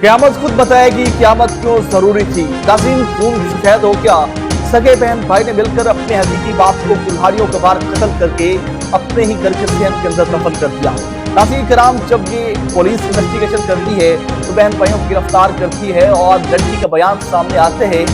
क़यामत खुद बताएगी क़यामत क्यों जरूरी थी। नाज़रीन, खून सफेद हो क्या? सगे बहन भाई ने मिलकर अपने हकीकी बाप को कुल्हाड़ियों के बाहर कत्ल करके अपने ही घर के सहन के अंदर दफन कर दिया। नाज़रीन कराम, जब ये पुलिस इन्वेस्टिगेशन करती है तो बहन भाइयों को गिरफ्तार करती है और लड़की का बयान सामने आते हैं।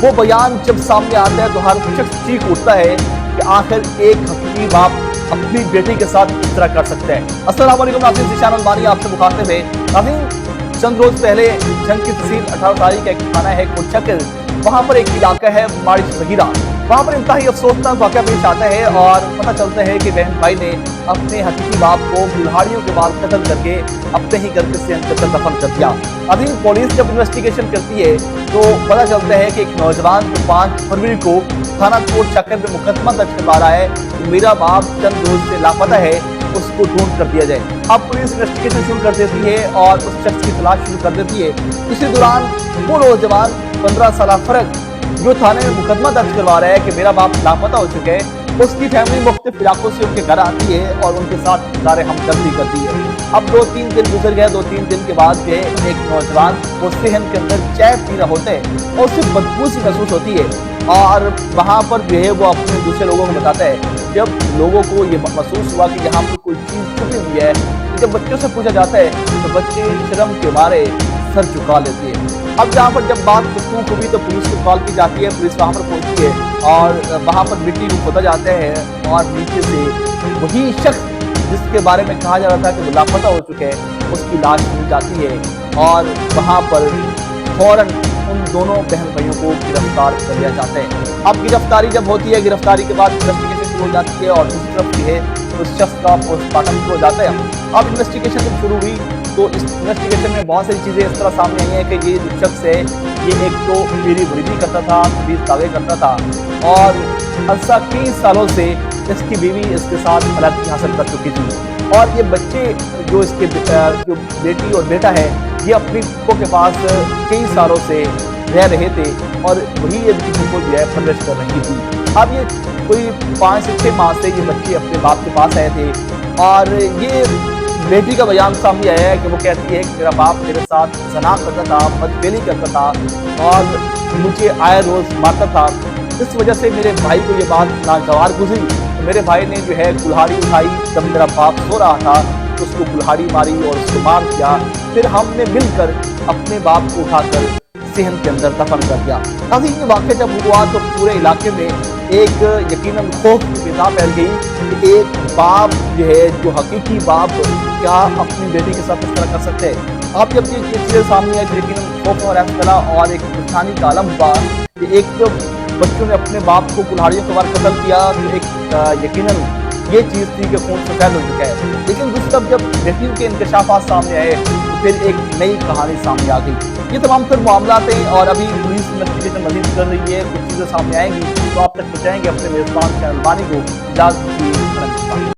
वो बयान जब सामने आता है तो हर शख्स चीख उठता है कि आखिर एक हकीकी बाप अपनी बेटी के साथ किस तरह कर सकते हैं। अस्सलाम वालेकुम नाज़रीन, ज़ीशान अलमानी आपसे मुखातिब है। नाज़रीन, चंद रोज पहले जंग की तहसील 18 तारीख का एक थाना है कोटचक्र, वहां पर एक इलाका है माड़ी सगीरा, वहां पर इंतहाई अफसोसनाक वाक़या पेश आता है और पता चलता है कि बहन भाई ने अपने हकीकी बाप को कुल्हाड़ियों के बाद कत्ल करके अपने ही घर के सहन के अंदर दफन कर दिया। अभी पुलिस जब इन्वेस्टिगेशन करती है तो पता चलता है कि एक नौजवान जो 5 फरवरी को थाना कोटचक्र में मुकदमा दर्ज करवा रहा है कि मेरा बाप चंद रोज से लापता है, उसको ढूंढ कर दिया जाए। अब पुलिस इन्वेस्टिगेशन शुरू कर देती है और उस शख्स की तलाश शुरू कर देती है। इसी दौरान वो नौजवान 15 साल फर्क जो थाने में मुकदमा दर्ज करवा रहा है कि मेरा बाप लापता हो चुका है, उसकी फैमिली मुख्तलिफ इलाकों से उनके घर आती है और उनके साथ इज़हार हमदर्दी करती है। अब 2-3 दिन गुजर गए। 2-3 दिन के बाद जो है एक नौजवान वो सहन के अंदर चाय पी रहा होता है और उसे बदबू सी महसूस होती है और वहाँ पर जो है वो अपने दूसरे लोगों को बताता है। जब लोगों को ये महसूस हुआ कि यहाँ पर कोई चीज़ छुपी हुई है, जब बच्चों से पूछा जाता है तो बच्चे शर्म के मारे सर झुका लेते हैं। अब जहाँ पर जब बात गुफ्तगू हुई तो पुलिस को कॉल की जाती है, पुलिस वहाँ पर पहुँचती है और वहाँ पर मिट्टी को खोदा जाता है और नीचे से वही शख्स जिसके बारे में कहा जा रहा था कि वो लापता हो चुके हैं, उसकी लाश मिल जाती है और वहाँ पर फौरन उन दोनों बहन भाइयों को गिरफ्तार कर लिया जाता है। अब गिरफ्तारी जब होती है, गिरफ्तारी के बाद इन्वेस्टिगेशन शुरू हो जाती है और दूसरी तरफ जो है उस शख्स का पोस्टमार्टम शुरू हो जाता है। अब इन्वेस्टिगेशन जब शुरू हुई तो इस इन्वेस्टिगेशन में बहुत सारी चीज़ें इस तरह सामने आई हैं कि ये जो शख्स है ये एक तो पीरी वरीदी करता था, 20 दावे करता था और अरसा 30 सालों से इसकी बीवी इसके साथ हलाकी हासिल कर चुकी थी और ये बच्चे जो इसके जो बेटी और बेटा है ये अपनी फूफो के पास कई सालों से रह रहे थे और वही ये फूफो जो है परवरिश कर रही थी। अब ये कोई 5 से 6 माह से ये बच्चे अपने बाप के पास आए थे और ये बेटी का बयान सामने आया है कि वो कहती है कि मेरा बाप मेरे साथ ज़ना करता था, बदफेली करता था और मुझे आए रोज़ मारता था। इस वजह से मेरे भाई को ये बात नागवार गुजरी तो मेरे भाई ने जो है कुल्हाड़ी उठाई, जब मेरा बाप सो रहा था तो उसको कुल्हाड़ी मारी और उसको मार दिया। फिर हमने मिलकर अपने बाप को उठाकर सहन के अंदर दफन कर दिया। अभी ये वाक़या जब हुआ तो पूरे इलाके में एक यकीनन खौफ की फिज़ा फैल गई कि एक बाप जो है, जो हकीकी बाप क्या अपनी बेटी के साथ इस तरह कर सकते हैं। अब जब ये चीज़ें सामने आई तो यकीनन खौफ और फैला और एक परेशानी का आलम हुआ कि एक तो बच्चों ने अपने बाप को कुल्हाड़ियों के बाहर कत्ल किया तो एक यकीनन ये चीज़ थी कि खून सफेद हो चुका है। लेकिन दूसरी तरफ जब बेटी के इंकशाफात सामने आए तो फिर एक नई कहानी सामने आ गई। ये तमाम फिर मामलात हैं और अभी पुलिस इन्वेस्टिगेशन मजीद कर रही है, कुछ चीज़ें सामने आएंगी तो आप तक पहुँचाएंगे अपने मेज़बान चैनल बानी को। इजाज़त दीजिए।